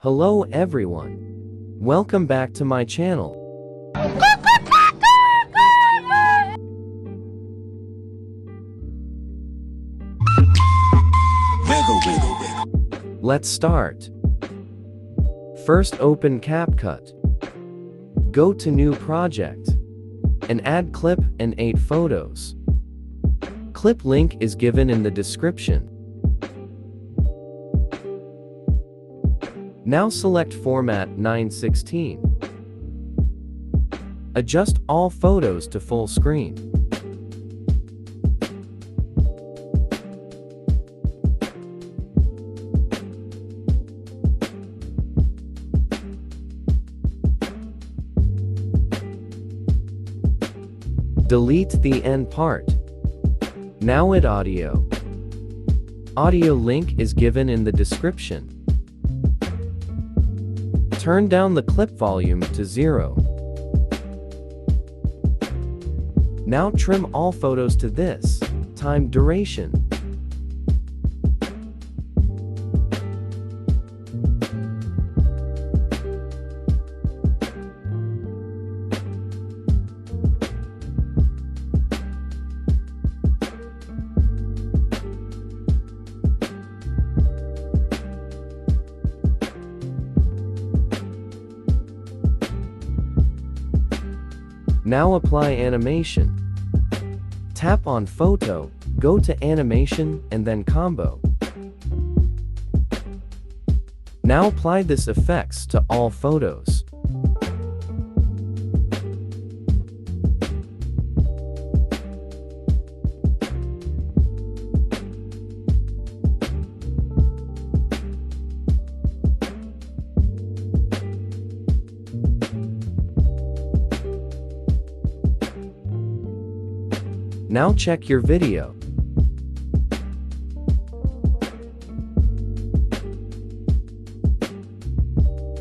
Hello everyone. Welcome back to my channel. Let's start. First open CapCut. Go to New Project. And add clip and 8 photos. Clip link is given in the description. Now select Format 9:16. Adjust all photos to full screen. Delete the end part. Now add audio. Audio link is given in the description. Turn down the clip volume to 0. Now trim all photos to this time duration. Now apply animation. Tap on photo, go to animation and then combo. Now apply this effects to all photos. Now check your video.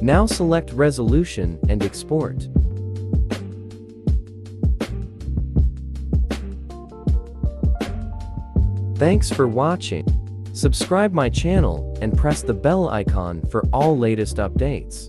Now select resolution and export. Thanks for watching. Subscribe my channel and press the bell icon for all latest updates.